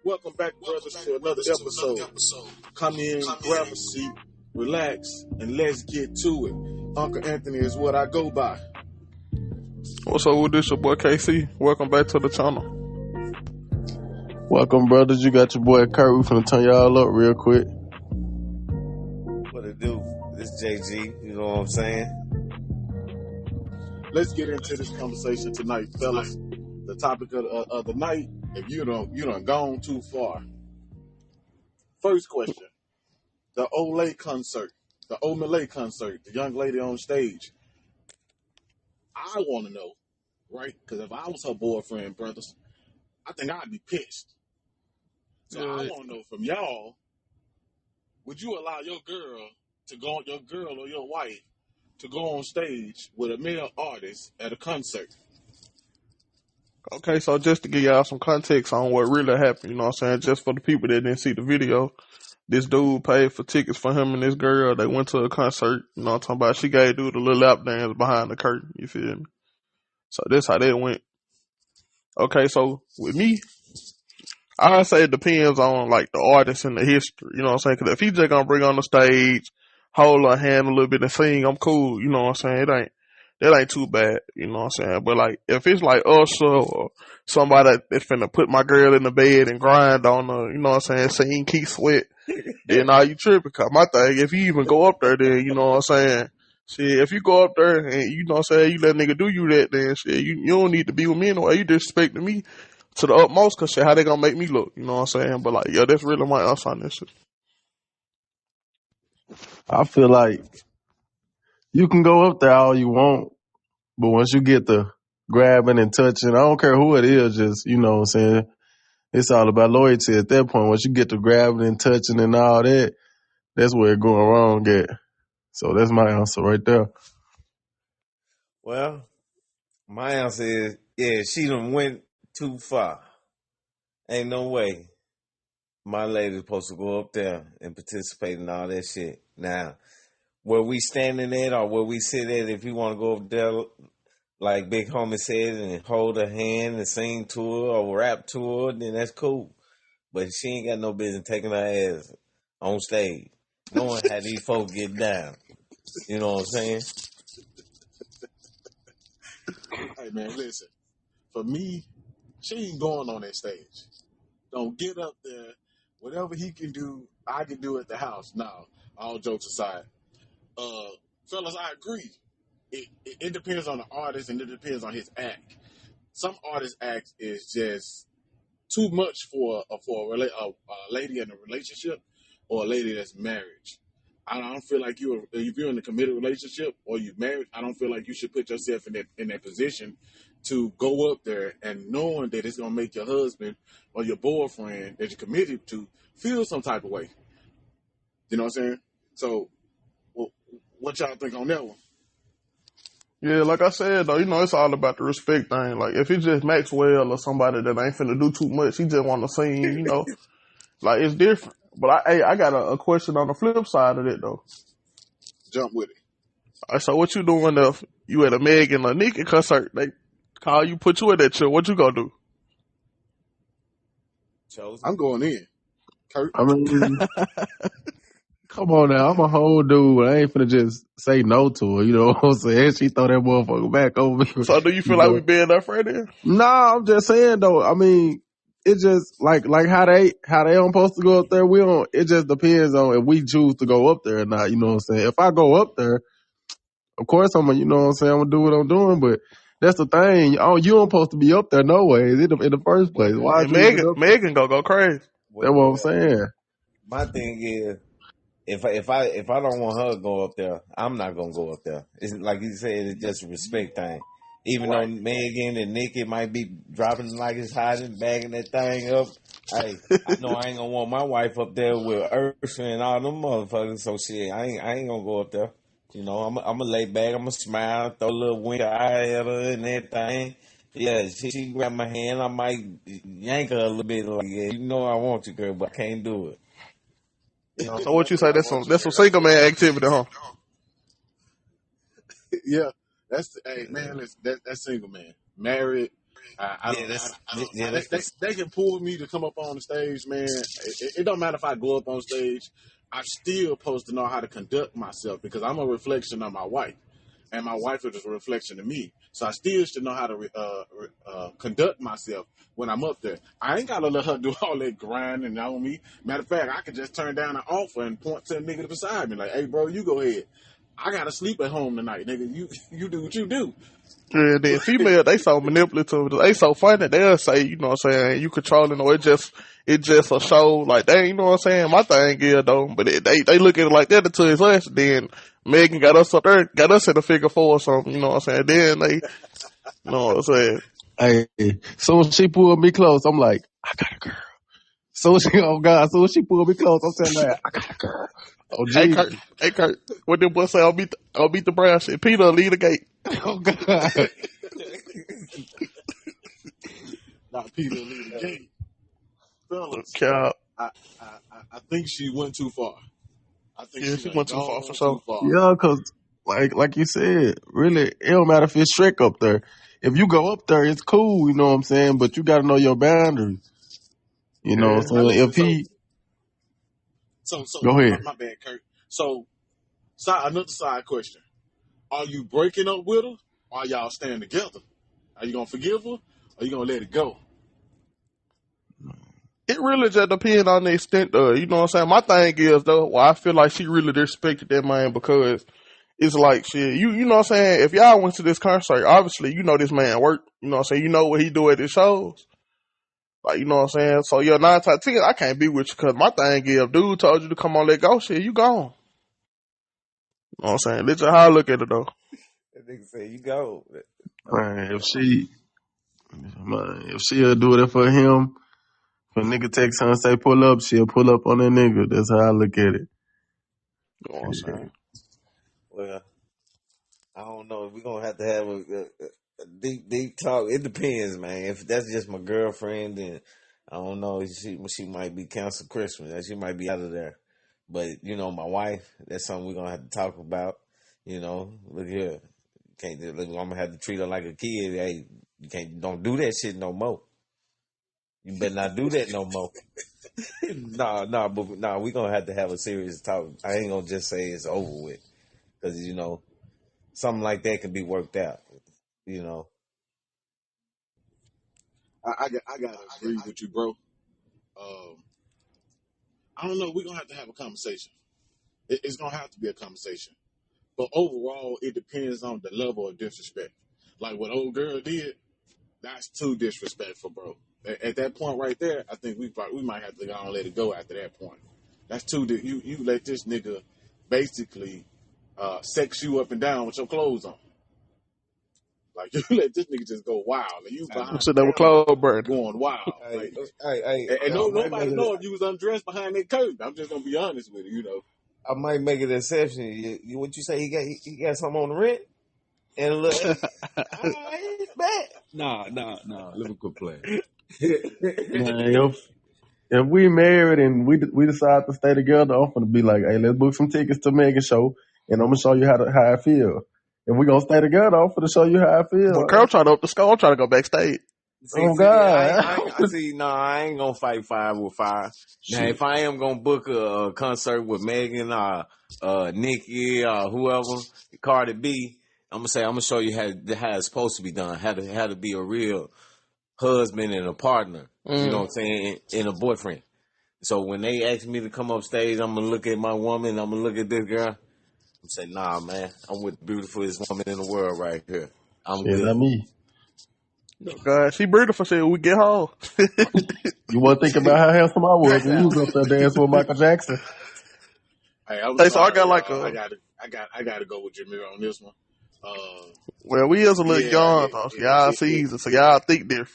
Welcome back, brothers, to another episode. Come in, grab a seat, relax, and let's get to it. Uncle Anthony is what I go by. What's up with this? Your boy KC. Welcome back to the channel. Welcome, brothers. You got your boy Kurt. We finna turn y'all up real quick. What it do? This JG. You know what I'm saying? Let's get into this conversation tonight, fellas. The topic of the night, if you done gone too far. First question. The Olay concert. The Omele concert. The young lady on stage. I want to know, right? Because if I was her boyfriend, brothers, I think I'd be pissed. So I want to know from y'all, would you allow your girl or your wife to go on stage with a male artist at a concert? Okay, so just to give y'all some context on what really happened, you know what I'm saying? Just for the people that didn't see the video, this dude paid for tickets for him and this girl. They went to a concert, you know what I'm talking about? She gave dude a little lap dance behind the curtain, you feel me? So that's how that went. Okay, so with me, I say it depends on like the artist and the history, you know what I'm saying? Because if he just gonna bring on the stage, hold her hand a little bit and sing, I'm cool, you know what I'm saying? That ain't too bad, you know what I'm saying? But like, if it's like Usher or somebody that's finna put my girl in the bed and grind on her, you know what I'm saying? Sing Keith Sweat, then you tripping. Cause my thing, if you even go up there, then you know what I'm saying? Shit, if you go up there and you know what I'm saying, you let a nigga do you that, then shit, you don't need to be with me anyway. You disrespecting me to the utmost, cause shit, how they gonna make me look, you know what I'm saying? But like, yeah, that's really my answer on this shit. I feel like you can go up there all you want, but once you get the grabbing and touching, I don't care who it is, just, you know what I'm saying? It's all about loyalty at that point. Once you get the grabbing and touching and all that, that's where it's going wrong at. So that's my answer right there. Well, my answer is, yeah, she done went too far. Ain't no way my lady's supposed to go up there and participate in all that shit. Now, where we standing at or where we sit at, if you want to go up there, like Big Homie said, and hold her hand and sing to her or rap to her, then that's cool. But she ain't got no business taking her ass on stage, knowing how these folks get down. You know what I'm saying? Hey, man, listen. For me, she ain't going on that stage. Don't get up there. Whatever he can do, I can do at the house. Now, all jokes aside. Fellas, I agree. It depends on the artist and it depends on his act. Some artist acts is just too much for a lady in a relationship or a lady that's married. I don't feel like if you're in a committed relationship or you're married, I don't feel like you should put yourself in that position to go up there and knowing that it's gonna make your husband or your boyfriend that you're committed to feel some type of way. You know what I'm saying? So, what y'all think on that one? Yeah, like I said though, you know, it's all about the respect thing. Like if it's just Maxwell or somebody that ain't finna do too much, he just want to sing, you know, like it's different. But I got a question on the flip side of it though. Jump with it. All right, so what you doing if you at a Meg and a Nicki concert? They call you, put you in that chair. What you gonna do? Chosen. I'm going in. Kurt. I mean, come on now. I'm a whole dude. I ain't finna just say no to her. You know what I'm saying? She throw that motherfucker back over me. So do you feel like we being that friend then? Nah, I'm just saying though. I mean, it just like how they don't supposed to go up there. We don't. It just depends on if we choose to go up there or not. You know what I'm saying? If I go up there, of course I'm gonna, you know what I'm saying, I'm gonna do what I'm doing. But that's the thing. Oh, you don't supposed to be up there no way in the first place. Why? And Megan go crazy. That's what I'm saying. My thing is, if I don't want her to go up there, I'm not gonna go up there. It's like you said, it's just a respect thing. Even though Megan and Nicki might be dropping like it's hot and bagging that thing up, hey, I know I ain't gonna want my wife up there with Ursula and all them motherfuckers. So shit, I ain't gonna go up there. You know, I'm gonna lay back, I'm gonna smile, throw a little wink eye at her and everything. Yeah, she grab my hand, I might yank her a little bit like, yeah, you know I want you, girl, but I can't do it. You know, so what you say? That's some single man activity, huh? Yeah, that's hey man, that's single man. Married, I Yeah, don't. that's They can pull me to come up on the stage, man. It don't matter if I go up on stage. I'm still supposed to know how to conduct myself because I'm a reflection of my wife, and my wife is a reflection of me. So I still should know how to conduct myself when I'm up there. I ain't gotta let her do all that grinding on me. Matter of fact, I could just turn down an offer and point to a nigga beside me like, "Hey, bro, you go ahead. I gotta sleep at home tonight, nigga. You do what you do." Yeah, then female, they so manipulative. They so funny. They'll say, you know what I'm saying, you controlling or it just a show. Like, they, you know what I'm saying? My thing is, though, but they look at it like that until it's us. Then Megan got us up there, got us in a figure four or something, you know what I'm saying? Then they, you know what I'm saying? Hey, so when she pulled me close, I'm like, I got a girl. So she, oh God, so when she pulled me close, I'm saying that I got a girl. Oh Hey, Jesus. Kurt, what them boys say, I'll beat the brown shit. Peter, lead the gate. Oh God. Not Peter leave the gate, fellas. Cow. I think she went too far. I think Yeah, she she done went too far gone for too sure. far. Yeah, cause like you said, really, it don't matter if it's Shrek up there. If you go up there, it's cool, you know what I'm saying? But you gotta know your boundaries. You know Yeah. what Now I'm saying? listen, If he, so go ahead. my bad, Kurt. So another side question: are you breaking up with her, or are y'all staying together? Are you gonna forgive her, or are you gonna let it go? It really just depends on the extent of, you know what I'm saying? My thing is, though, I feel like she really disrespected that man because it's like, shit, you know what I'm saying? If y'all went to this concert, obviously, you know this man work. You know what I'm saying? You know what he do at his shows. Like, you know what I'm saying? So, yeah, 9 times 10, I can't be with you because my thing is, if dude told you to come on, let go, shit, you gone. You know what I'm saying? That's just how I look at it, though. that nigga say you go. Man, if she'll do it for him, if a nigga text her and say pull up, she'll pull up on that nigga. That's how I look at it. You know what I'm saying? Well, I don't know. We're gonna have to have a deep talk. It depends, man. If that's just my girlfriend, then I don't know. She might be cancel Christmas. She might be out of there. But you know, my wife. That's something we're gonna have to talk about. You know, look here. Can't. Look, I'm gonna have to treat her like a kid. Hey, you can't. Don't do that shit no more. You better not do that no more. Nah. We gonna have to have a serious talk. I ain't gonna just say it's over with because you know something like that can be worked out. You know. I gotta agree with you, bro. I don't know. We're gonna have to have a conversation. It's gonna have to be a conversation. But overall, it depends on the level of disrespect. Like what old girl did, that's too disrespectful, bro. At that point right there, I think we might have to go and let it go after that point. That's too. You let this nigga basically sex you up and down with your clothes on. Like you let this nigga just go wild, and you I'm behind the sitting there with camera clothes burning. going wild. Hey, Like, and I might nobody make know it. if you was undressed behind that curtain. I'm just gonna be honest with you, you know. I might make an exception. What you say? He got something on the rent and a little. It's bad. Nah. Let me quit playing. Man, if we married and we decide to stay together, I'm gonna be like, hey, let's book some tickets to Megan's show, and I'm gonna show you how I feel. If we gonna stay together, I'm gonna show you how I feel. When Curl trying to up the score, I'm trying to go backstage. Oh I God. see. No, I ain't gonna fight fire with fire. Now, Shit. if I am gonna book a concert with Megan or Nikki or whoever, Cardi B, I'm gonna show you how it's supposed to be done. How to be a real husband and a partner. You know what I'm saying? And a boyfriend. So when they ask me to come up stage, I'm gonna look at my woman. I'm gonna look at this girl. I'm say, nah, man, I'm with the beautifulest woman in the world right here. I'm Yeah, good. not me. God, she beautiful shit when we get home. You want to think about how handsome I was when you was up there dancing with Michael Jackson. Hey, I'm Hey, so I sorry, got like y'all. a, I gotta go with Jameer on this one. well, we is a little Yeah, young, though. Y'all season, so y'all think different.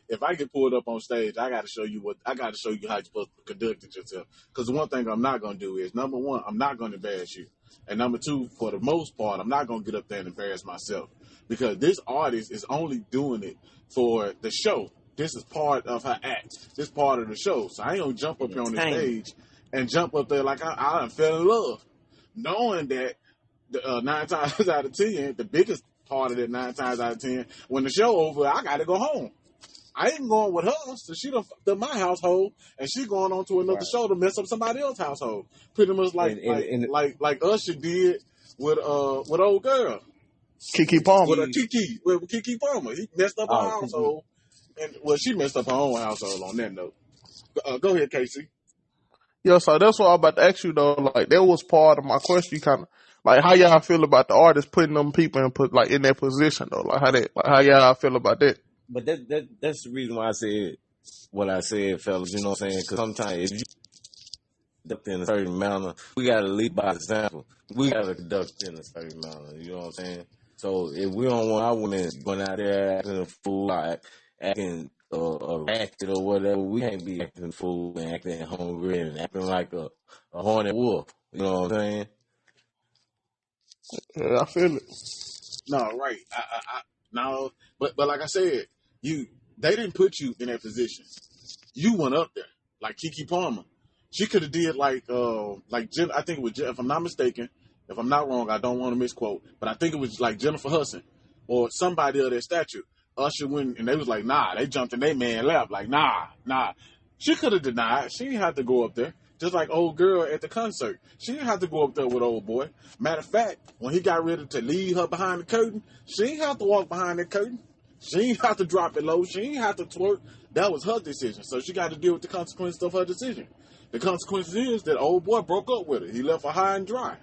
if I get pulled up on stage, I got to show you how you're supposed to conduct yourself. Because the one thing I'm not gonna do is, number one, I'm not gonna embarrass you, and number two, for the most part, I'm not gonna get up there and embarrass myself because this artist is only doing it for the show. This is part of her act. This part of the show. So I ain't gonna jump up here on the stage and jump up there like I done fell in love, knowing that 9 times out of 10, the biggest part of it 9 times out of 10. When the show over, I got to go home. I ain't going with her, so she done fucked up my household, and she going on to another show to mess up somebody else's household. Pretty much like Usher did with old girl. Keke Palmer. With Keke Palmer. He messed up her household. And she messed up her own household on that note. Go ahead, Casey. Yeah, so that's what I'm about to ask you though. Like that was part of my question, kind of like how y'all feel about the artists putting them people in that position though. Like how y'all feel about that. But that's the reason why I said what I said, fellas. You know what I'm saying? Because sometimes if you conduct in a certain manner, we got to lead by example. We got to conduct in a certain manner. You know what I'm saying? So if we don't want our women going out there acting a fool, like acting a ratchet or whatever, we can't be acting a fool and acting hungry and acting like a horned wolf. You know what I'm saying? Yeah, I feel it. No, right. No, but like I said, they didn't put you in that position. You went up there, like Keke Palmer. She could have did like I think it was, if I'm not mistaken, if I'm not wrong, I don't want to misquote, but I think it was like Jennifer Hudson or somebody of that stature. Usher went and they was like, nah, they jumped in their man lap, like, nah. She could have denied. She didn't have to go up there. Just like old girl at the concert. She didn't have to go up there with old boy. Matter of fact, when he got ready to lead her behind the curtain, she didn't have to walk behind the curtain. She didn't have to drop it low. She didn't have to twerk. That was her decision. So she got to deal with the consequences of her decision. The consequences is that old boy broke up with her. He left her high and dry.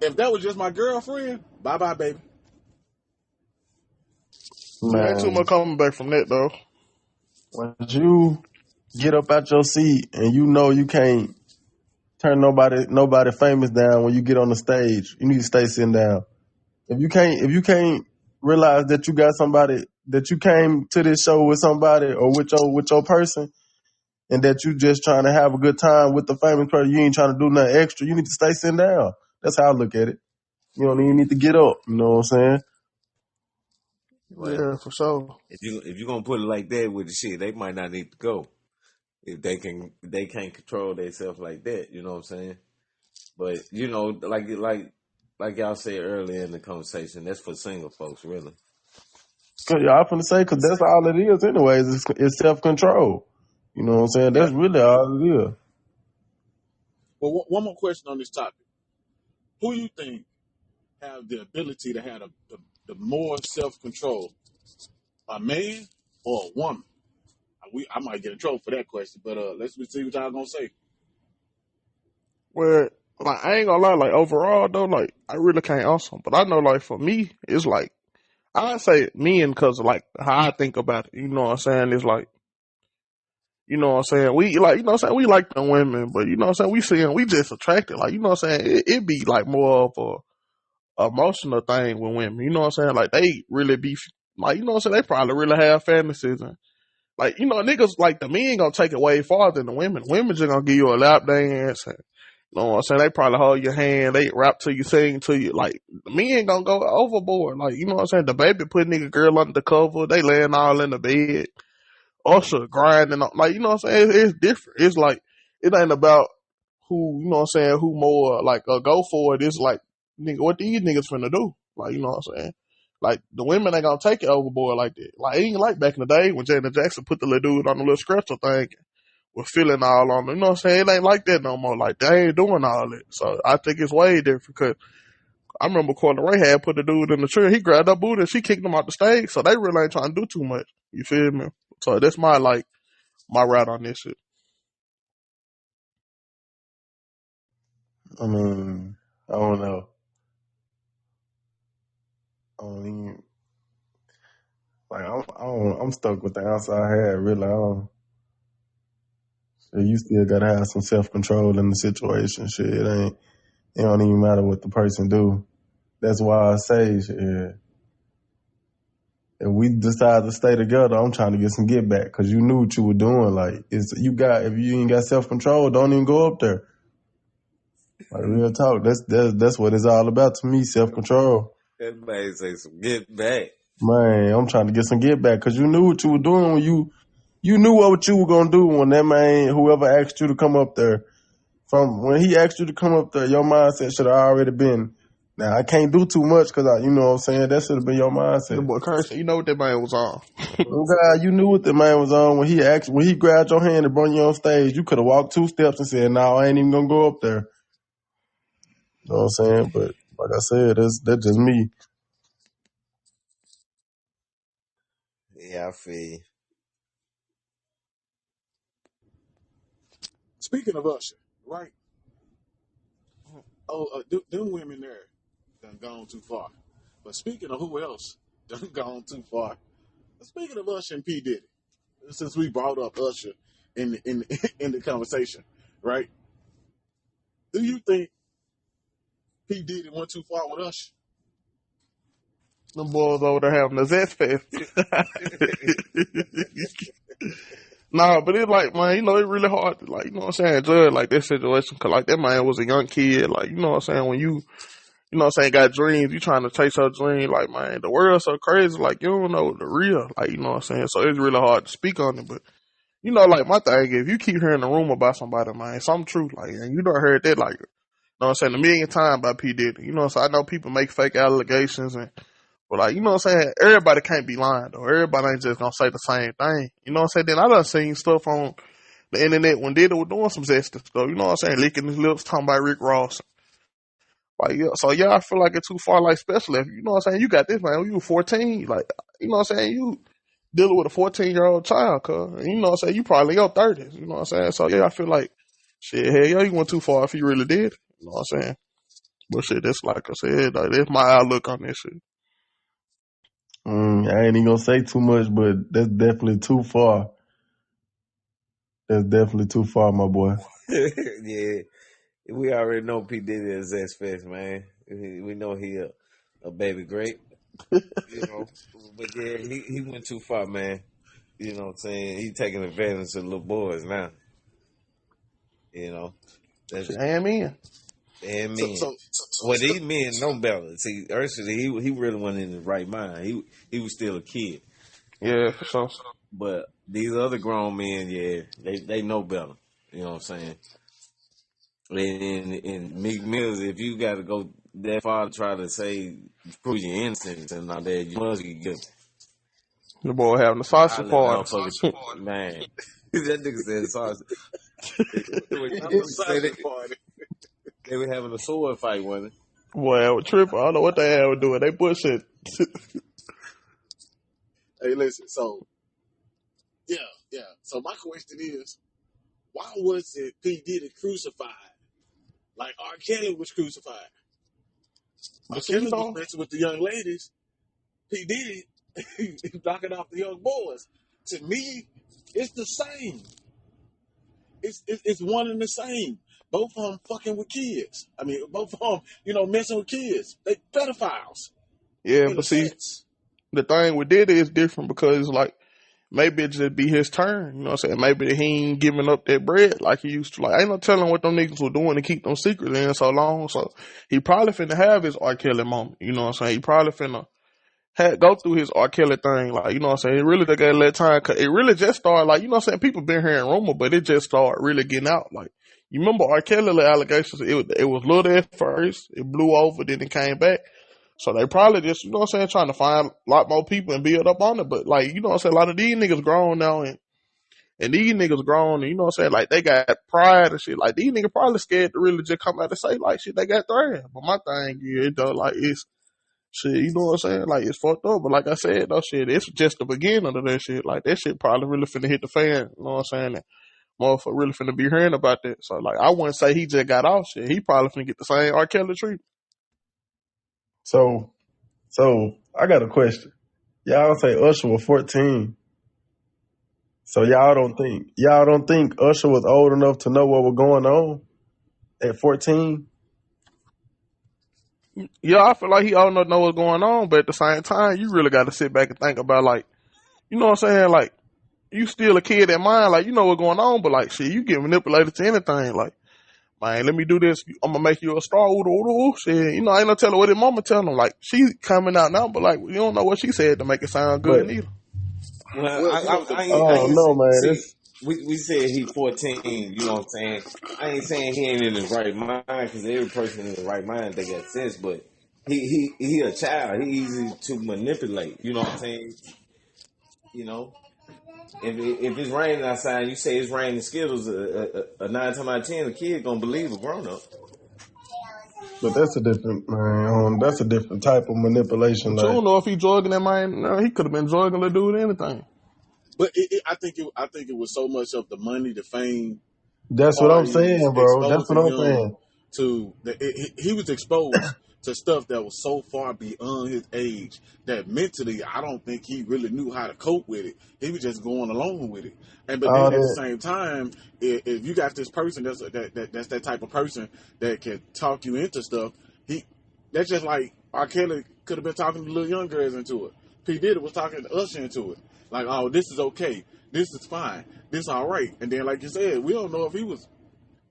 If that was just my girlfriend, bye-bye, baby. Ain't too much coming back from that, though. When you get up out your seat and you know you can't turn nobody famous down when you get on the stage, you need to stay sitting down. If you can't realize that you got somebody, that you came to this show with somebody or with your person, and that you just trying to have a good time with the famous person, you ain't trying to do nothing extra, you need to stay sitting down. That's how I look at it. You don't even need to get up. You know what I'm saying? Yeah, for sure. If you're gonna put it like that with the shit, they might not need to go. If they can't control themselves like that, you know what I'm saying? But you know, like y'all said earlier in the conversation, that's for single folks, really. Cause y'all finna say, cause that's all it is, anyways. It's self-control. You know what I'm saying? That's really all it is. Well, one more question on this topic: who you think have the ability to have the more self-control, a man or a woman? I might get in trouble for that question, but let's see what y'all gonna say. Well, like I ain't gonna lie, like overall though, like I really can't answer. But I know, like for me, it's like I say men because of like how I think about it. You know what I'm saying? It's like, you know what I'm saying? We like, you know what I'm saying? We like the women, but you know what I'm saying? We just attracted. Like, you know what I'm saying? It be like more of a emotional thing with women. You know what I'm saying? Like they really be like, you know what I'm saying? They probably really have fantasies and like, you know, niggas like the men gonna take it way farther than the women. Women just gonna give you a lap dance and you know what I'm saying? They probably hold your hand, they rap to you, sing to you. Like, the men gonna go overboard. Like, you know what I'm saying? The baby put nigga girl under the cover, they laying all in the bed. Usher grinding on, like, you know what I'm saying? It's different. It's like, it ain't about who, you know what I'm saying, who more, like, go for it. It's like, nigga, what these niggas finna do? Like, you know what I'm saying? Like, the women ain't gonna take it overboard like that. Like, it ain't like back in the day when Janet Jackson put the little dude on the little stretcher thing with feeling all on them. You know what I'm saying? It ain't like that no more. Like, they ain't doing all that. So, I think it's way different because I remember Corey Ray had put the dude in the tree. He grabbed her booty and she kicked him out the stage. So, they really ain't trying to do too much. You feel me? So, that's my route on this shit. I mean, I don't know. I don't even, like, I'm stuck with the answer I had, really. You still gotta have some self-control in the situation. Shit, it don't even matter what the person do. That's why I say, shit, if we decide to stay together, I'm trying to get some get back because you knew what you were doing. Like, if you ain't got self-control, don't even go up there. Like, real talk, that's what it's all about to me, self-control. That man say some get back. Man, I'm trying to get some get back because you knew what you were doing when you knew what you were gonna do when that man, whoever asked you to come up there, from when he asked you to come up there, your mindset should have already been, Now I can't do too much because you know what I'm saying. That should have been your The mindset. boy Currency, you know what that man was on. Oh God, you knew what the man was on when he grabbed your hand and brought you on stage. You could have walked 2 steps and said, "No, I ain't even gonna go up there." You know what I'm saying? But like I said, that's just me. Yeah, I feel you. Speaking of Usher, right? Oh, them women there done gone too far. But speaking of who else done gone too far, speaking of Usher and P. Diddy, since we brought up Usher in in the conversation, right? Do you think P. Diddy went too far with Usher? Them boys over there having a zest fest. Nah, but it's like, man, you know, it's really hard to, like, you know what I'm saying, judge, like, that situation, because, like, that man was a young kid, like, you know what I'm saying, when you know what I'm saying, got dreams, you trying to chase your dream, like, man, the world's so crazy, like, you don't know the real, like, you know what I'm saying, so it's really hard to speak on it, but, you know, like, my thing, if you keep hearing a rumor about somebody, man, something true, like, and you done heard that, like, you know what I'm saying, a million times by P. Diddy, you know what I'm saying, I know people make fake allegations, but, like, you know what I'm saying, everybody can't be lying, though, everybody ain't just gonna say the same thing, you know what I'm saying, then I done seen stuff on the internet when Diddy was doing some zesty stuff, you know what I'm saying, licking his lips, talking about Rick Ross. Like, yeah, so yeah, I feel like it's too far, like, especially if, you know what I'm saying, you got this, man, when you were 14, like, you know what I'm saying, you dealing with a 14-year-old child, cuz, and you know what I'm saying, you probably in your 30s, you know what I'm saying, so yeah, I feel like, shit, hell yeah, you went too far if you really did, you know what I'm saying, but shit, that's like I said, like, that's my outlook on this shit. I ain't even gonna say too much, but that's definitely too far. That's definitely too far, my boy. Yeah, we already know P. Diddy is Zest Fest, man. We know he a baby grape, you know. But yeah, he went too far, man. You know what I'm saying? He taking advantage of little boys now. You know. That's Shit, I am in. and So, men. so, Well, these men know better. See, Ursula, he really wasn't in his right mind. He was still a kid. Yeah, for sure. But these other grown men, yeah, they know better. You know what I'm saying? And Meek Mills, if you got to go that far to try to say prove your innocence and all that, you must get guilty. The boy having a sausage party. Man, that nigga said sausage. party. They were having a sword fight, wasn't it? Boy, I was tripping. I don't know what they had doing. They bullshit. Hey, listen. So, yeah. So my question is, why was it P. Diddy crucified like R. Kelly was crucified? R. But see, you Kelly was know, messing with the young ladies. P. Diddy knocking off the young boys. To me, it's the same. It's one and the same. Both of them fucking with kids. I mean, both of them, messing with kids. They pedophiles. yeah, In a but see, sense. the thing with Diddy is different because, like, maybe it just be his turn. You know what I'm saying? Maybe he ain't giving up that bread like he used to. Like, ain't no telling what them niggas were doing to keep them secrets in so long. So he probably finna have his R. Kelly moment. You know what I'm saying? He probably finna go through his R. Kelly thing. Like, you know what I'm saying? It really took a little time. Cause it really just started, like, you know what I'm saying? People been hearing rumor, but it just started really getting out. Like, you remember R. Kelly allegations? It was little at first. It blew over, then it came back. So they probably just, you know what I'm saying, trying to find a lot more people and build up on it. But, like, you know what I'm saying, a lot of these niggas grown now, and these niggas grown, and you know what I'm saying, like, they got pride and shit. Like, these niggas probably scared to really just come out and say, like, shit, they got thrashed. But my thing is, though, like, it's, shit, you know what I'm saying, like, it's fucked up. But like I said, though, shit, it's just the beginning of that shit. Like, that shit probably really finna hit the fan, you know what I'm saying, and motherfucker really finna be hearing about that. So, like, I wouldn't say he just got off shit. He probably finna get the same R. Kelly treatment. So I got a question. Y'all say Usher was 14. So y'all don't think Usher was old enough to know what was going on at 14? Yeah, I feel like he ought to know what's going on, but at the same time, you really got to sit back and think about, like, you know what I'm saying, like, you still a kid in mind, like, you know what's going on, but, like, shit, you get manipulated to anything, like, man, let me do this, I'm gonna make you a star, shit, you know, ain't no telling what his mama telling him, like, she coming out now, but, like, you don't know what she said to make it sound good But neither. Well, I oh ain't no, man, see. it's We said he 14. You know what I'm saying? I ain't saying he ain't in his right mind because every person in the right mind they got sense. But he a child. He easy to manipulate. You know what I'm saying? You know, if it's raining outside, and you say it's raining Skittles. A 9 times out of 10, a kid gonna believe a grown up. But that's a different man. That's a different type of manipulation. But you Like don't know if he drugging that man. No, he could have been drugging the dude anything. But I think it was so much of the money, the fame, that's what I'm saying, bro. That's what exposing I'm him saying. to he was exposed to stuff that was so far beyond his age that mentally I don't think he really knew how to cope with it. He was just going along with it. But All then at the that. same time, if you got this person that's that type of person that can talk you into stuff, that's just like R. Kelly could have been talking to little young girls into it. P. Diddy was talking to Usher into it. Like, oh, this is okay. This is fine. This all right. And then, like you said, we don't know if he was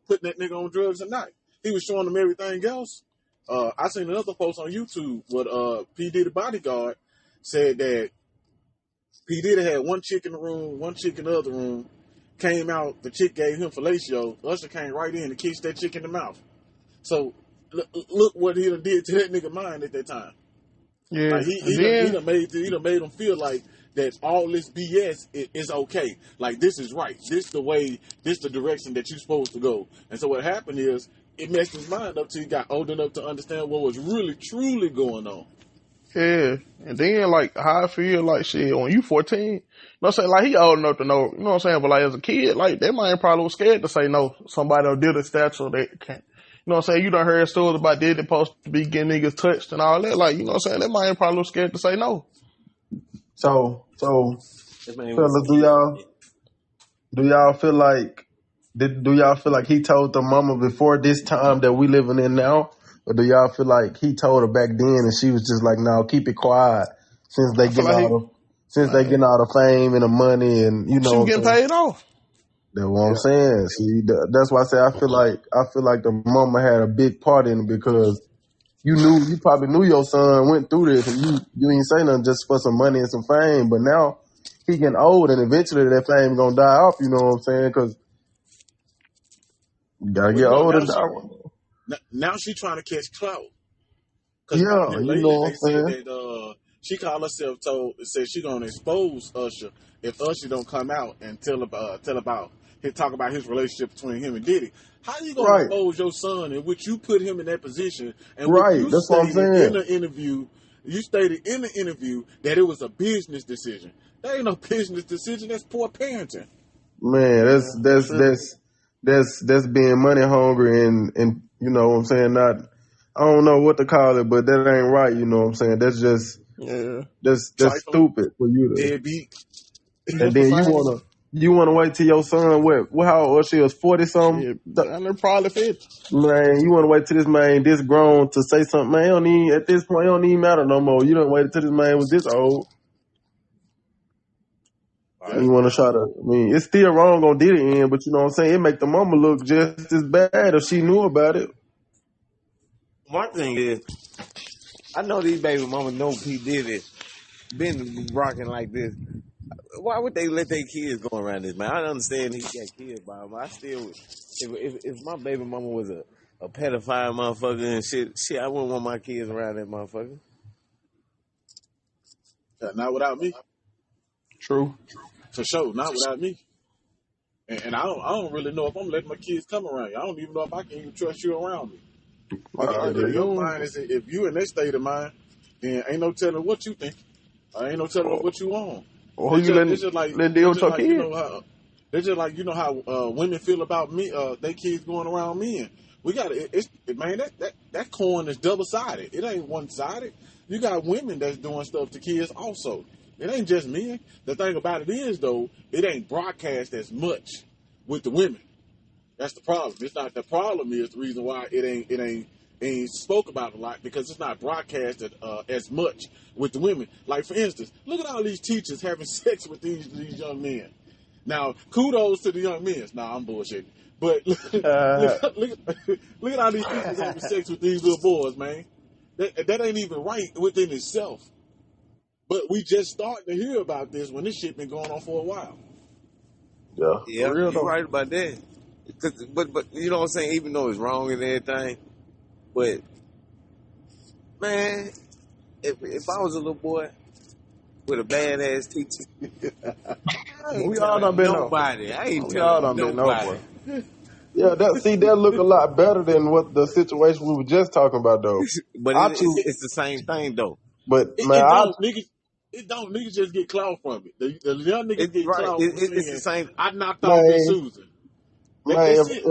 putting that nigga on drugs or not. He was showing them everything else. I seen another post on YouTube with P. Diddy bodyguard said that P. Diddy had one chick in the room, one chick in the other room. Came out, the chick gave him fellatio. Usher came right in and kissed that chick in the mouth. So look what he done did to that nigga mind at that time. Yeah. Like he done made him feel like that all this BS is okay. Like this is right. This the direction that you're supposed to go. And so what happened is it messed his mind up till he got old enough to understand what was really truly going on. Yeah. And then, like, how I feel, like, shit, when you 14, you know what I'm saying? Like, he old enough to know, you know what I'm saying? But, like, as a kid, like, that man probably was scared to say no. Somebody that did a statue that can't. You know what I'm saying? You done heard stories about Diddy supposed to be getting niggas touched and all that. Like, you know what I'm saying? That man probably was scared to say no. So That man was fellas, scared. do y'all feel like he told the mama before this time that we living in now? Or do y'all feel like he told her back then and she was just like, no, keep it quiet since they I feel getting like they getting all the fame and the money and you she know was what I'm getting saying? paid off. That's what I'm saying. See, that's why I say I feel like the mama had a big part in it because you probably knew your son went through this and you ain't say nothing just for some money and some fame. But now he getting old and eventually that fame gonna die off. You know what I'm saying? Because you gotta get old and die. Now she trying to catch clout. Because Yeah, here you lately know what they I'm said saying? that she called herself said she gonna expose Usher if Usher don't come out and talk about his relationship between him and Diddy. How you gonna Right, expose your son in which you put him in that position and which right. you That's what I'm stated saying. in the interview? You stated in the interview that it was a business decision. That ain't no business decision. That's poor parenting. Man, Yeah, true. that's being money hungry and you know what I'm saying, not I don't know what to call it, but that ain't right, you know what I'm saying? That's just Yeah. that's Trifling, stupid for you to deadbeat. and Just the then same you wanna wait till your son what how old she was 40 something? shit. And they're probably fit. Man, you wanna wait till this man this grown to say something, man, at this point it don't even matter no more. You don't wait till this man was this old. Yeah. You want to try to, I mean, it's still wrong on Diddy end, but you know what I'm saying? It make the mama look just as bad if she knew about it. My thing is, I know these baby mamas know P. Diddy been rocking like this. Why would they let their kids go around this, man? I understand he got kids by him. I still, if my baby mama was a pedophile motherfucker and shit, I wouldn't want my kids around that motherfucker. Not without me. True. For sure, not without me. And I don't really know if I'm letting my kids come around you. I don't even know if I can even trust you around me. Because They if your do. mind if you in that state of mind, then ain't no telling what you think. Ain't no telling what you want. Or who you let deal with your kid? It's just like you know how women feel about me, they kids going around men. We got man, that coin is double sided. It ain't one sided. You got women that's doing stuff to kids also. It ain't just men. The thing about it is though, it ain't broadcast as much with the women. That's the problem. It's not the problem is the reason why it ain't spoke about a lot because it's not broadcasted as much with the women. Like for instance, look at all these teachers having sex with these young men. Now, kudos to the young men. Nah, I'm bullshitting. But look at all these teachers having sex with these little boys, man. That ain't even right within itself. But we just starting to hear about this when this shit been going on for a while. Yeah, Yeah, for real you're though. right about that. But you know what I'm saying? Even though it's wrong and everything, but Man, if I was a little boy with a badass teacher, I ain't We all done telling been there. nobody. I ain't We all telling done been there, nobody. bro. Yeah, that look a lot better than what the situation we were just talking about though. But I choose, it's the same thing though. but man, It don't niggas. It don't niggas just get clout from it. The young niggas get Right. clout from It's the saying same. I knocked off Miss man, Susan. man, That's it.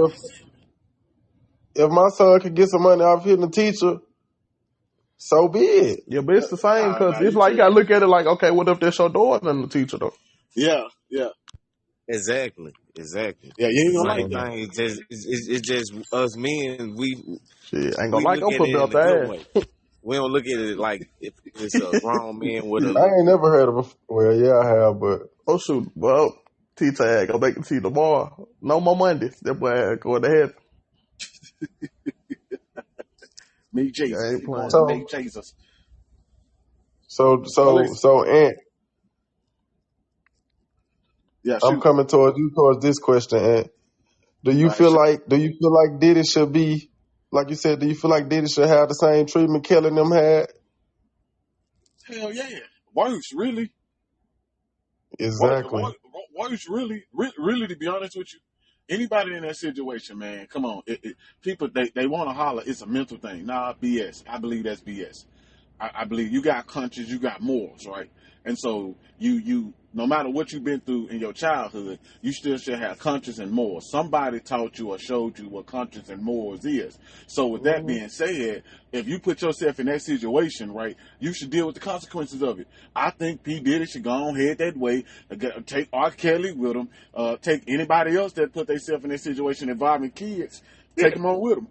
if my son could get some money off hitting the teacher, so be it. Yeah, but it's the same because Nah, it's you like you gotta tripping. look at it like, okay, what if that's your daughter and the teacher though? Yeah. Exactly. Yeah, It's you the ain't gonna same like that. thing. It's just us men. Shit, ain't gonna We like look I'm at put it in belt a good ass. way. We don't look at it like if it's a grown man with I a. ain't never heard of a, well, yeah, I have, but Oh shoot, well, T-Tag, go back to see tomorrow. No more Mondays. That boy going to head. Meet Yeah, I Jesus. ain't He going playing. to so, meet Jesus. so, Well, so, listen. so, Ant, Yeah, I'm shoot. coming towards you towards this question, Ant. Do you All right, feel shoot. like Diddy should be, like you said, do you feel like Diddy should have the same treatment Kelly and them had? Hell yeah. Worse, really. Exactly. Worse, really, to be honest with you. Anybody in that situation, man, come on. People, they want to holler. It's a mental thing. Nah, BS. I believe that's BS. I believe you got conscience, you got morals, right? And so you no matter what you've been through in your childhood, you still should have conscience and morals. Somebody taught you or showed you what conscience and morals is. So with that Mm-hmm. being said, if you put yourself in that situation, right, you should deal with the consequences of it. I think P. Diddy should go on head that way, take R. Kelly with him, take anybody else that put themselves in that situation involving kids, take them on with them.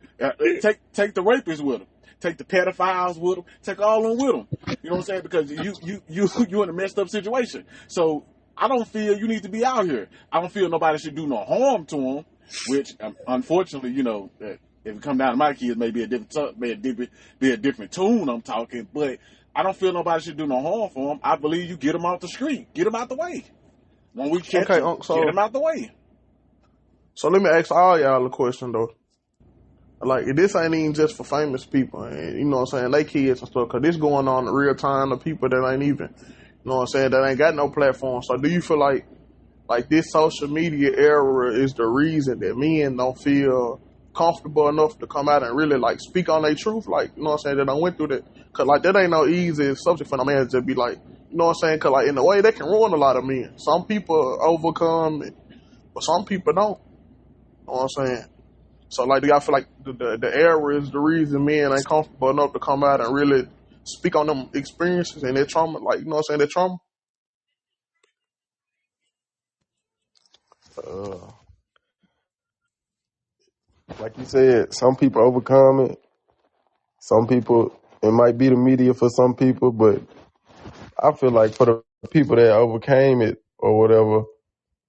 Take the rapists with them. Take the pedophiles with them. Take all of them with them. You know what I'm saying? Because you in a messed up situation. So I don't feel you need to be out here. I don't feel nobody should do no harm to them. Which unfortunately, if it come down to my kids, maybe be a different tune. I'm talking, but I don't feel nobody should do no harm for them. I believe you get them off the street, get them out the way. When we catch Okay, them, get them out the way. So let me ask all y'all a question though. Like, this ain't even just for famous people, and you know what I'm saying, they kids and stuff, because this going on in real time to people that ain't even, you know what I'm saying, that ain't got no platform. So do you feel like this social media era is the reason that men don't feel comfortable enough to come out and really, like, speak on their truth? Like, you know what I'm saying, that I went through that. Because, like, that ain't no easy subject for no man to just be like, you know what I'm saying, because, like, in a way, that can ruin a lot of men. Some people overcome it, but some people don't. You know what I'm saying? So, like, do y'all feel like the era is the reason men ain't comfortable enough to come out and really speak on them experiences and their trauma? Like, you know what I'm saying, their trauma? Uh, like you said, some people overcome it. Some people, it might be the media for some people, but I feel like for the people that overcame it or whatever,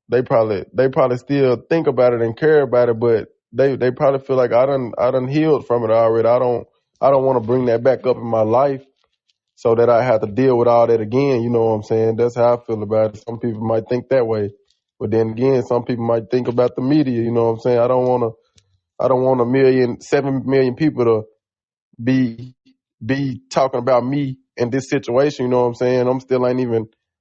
they probably still think about it and care about it, but they probably feel like I done healed from it already. I don't want to bring that back up in my life so that I have to deal with all that again. You know what I'm saying? That's how I feel about it. Some people might think that way, but then again, some people might think about the media. You know what I'm saying? I don't want 7 million people to be talking about me in this situation. You know what I'm saying?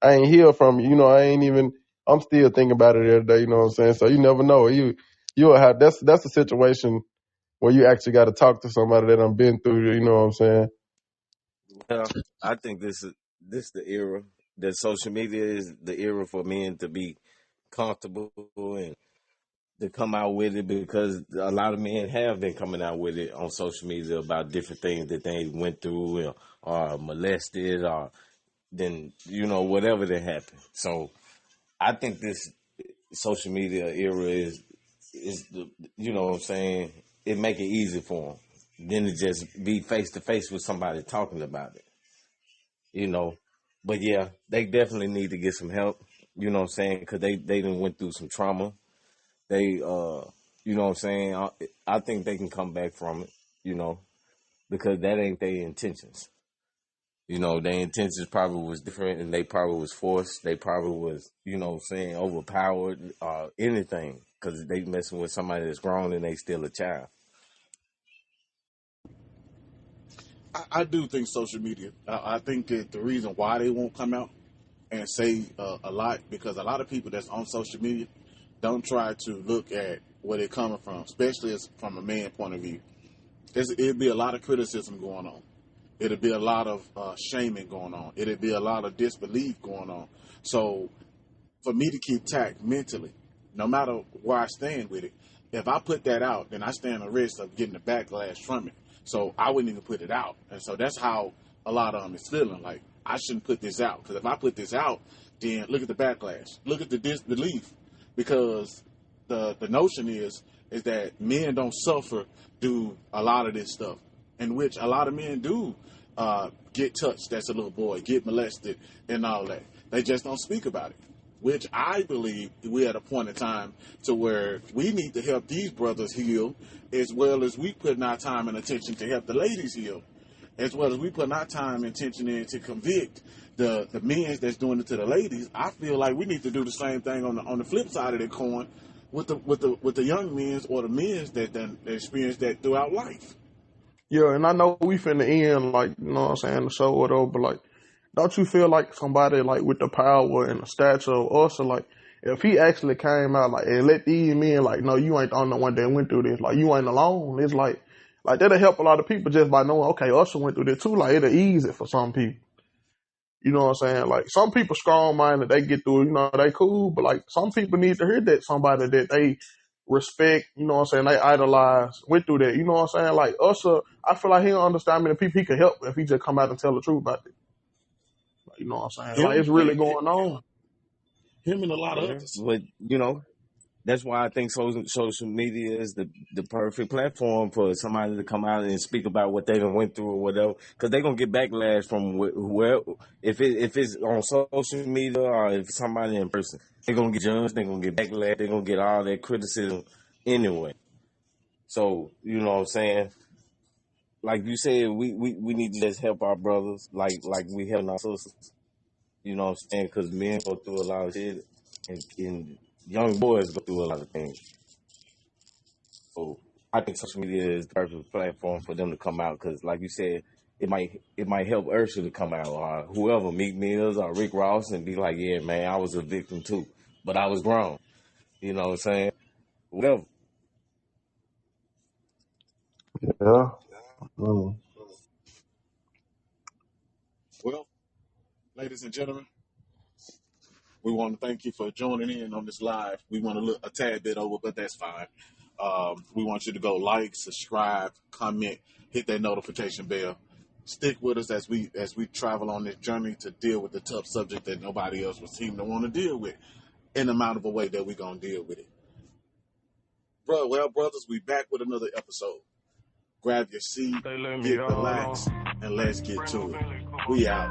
I ain't healed from it. You know, I'm still thinking about it every day. You know what I'm saying? So you never know. You'll have that's a situation where you actually got to talk to somebody that I've been through. You know what I'm saying? Well, I think this the era that social media is the era for men to be comfortable and to come out with it, because a lot of men have been coming out with it on social media about different things that they went through or molested or then whatever that happened. So I think this social media era is the what I'm saying, it make it easy for them than to just be face to face with somebody talking about it. you know. But yeah, they definitely need to get some help. You know what I'm saying? Because they done went through some trauma. They you know what I'm saying. I think they can come back from it. You know, because that ain't their intentions. Their intentions probably was different, and they probably was forced. They probably was, what I'm saying, overpowered or anything, because they messing with somebody that's grown and they still a child. I do think social media. I think that the reason why they won't come out and say a lot, because a lot of people that's on social media don't try to look at where they're coming from, especially as from a man point of view. It'd be a lot of criticism going on. It'd be a lot of shaming going on. It'd be a lot of disbelief going on. So for me to keep tact mentally, no matter where I stand with it, if I put that out, then I stand a risk of getting a backlash from it. So I wouldn't even put it out. And so that's how a lot of them is feeling. Like, I shouldn't put this out. Because if I put this out, then look at the backlash. Look at the disbelief. Because the notion is that men don't suffer through a lot of this stuff, in which a lot of men do get touched as a little boy, get molested, and all that. They just don't speak about it, which I believe we're at a point in time to where we need to help these brothers heal, as well as we putting our time and attention to help the ladies heal, as well as we putting our time and attention in to convict the men that's doing it to the ladies. I feel like we need to do the same thing on the flip side of the coin with the young men or the men that experience that throughout life. Yeah, and I know we finna end, like, you know what I'm saying, the show or whatever, but, like, don't you feel like somebody, like, with the power and the stature of us, like, if he actually came out, like, and let these men, like, no, you ain't the only one that went through this, like, you ain't alone, it's like that'll help a lot of people just by knowing, okay, Usher went through this too, like, it'll ease it for some people. You know what I'm saying? Like, some people strong-minded, they get through it, you know, they cool, but, like, some people need to hear that somebody that they respect, you know what I'm saying, they idolize, went through that, you know what I'm saying? Like, Usher, I feel like he don't understand many people he could help if he just come out and tell the truth about it. Like, you know what I'm saying? Like, it's really going on. Him and a lot of Yeah, others. but that's why I think social media is the perfect platform for somebody to come out and speak about what they done went through or whatever, because they're gonna get backlash from whoever. If it's on social media or if somebody in person, they're gonna get judged. They're gonna get backlash. They're gonna get all that criticism anyway. So you know what I'm saying. Like you said, we need to just help our brothers, like we help our sisters. You know what I'm saying? Because men go through a lot of shit, and young boys go through a lot of things. So I think social media is the perfect platform for them to come out. Because, like you said, it might help Ursula to come out, or whoever, Meek Mills or Rick Ross, and be like, yeah, man, I was a victim too, but I was grown. You know what I'm saying? Whatever. Yeah. Mm. Well, ladies and gentlemen, we want to thank you for joining in on this live. We want to look a tad bit over, but that's fine. We want you to go like, subscribe, comment, hit that notification bell. Stick with us as we travel on this journey to deal with the tough subject that nobody else would seem to want to deal with in the amount of a way that we're going to deal with it. Well, brothers, we back with another episode. Grab your seat, get relaxed, and let's get to it. We out.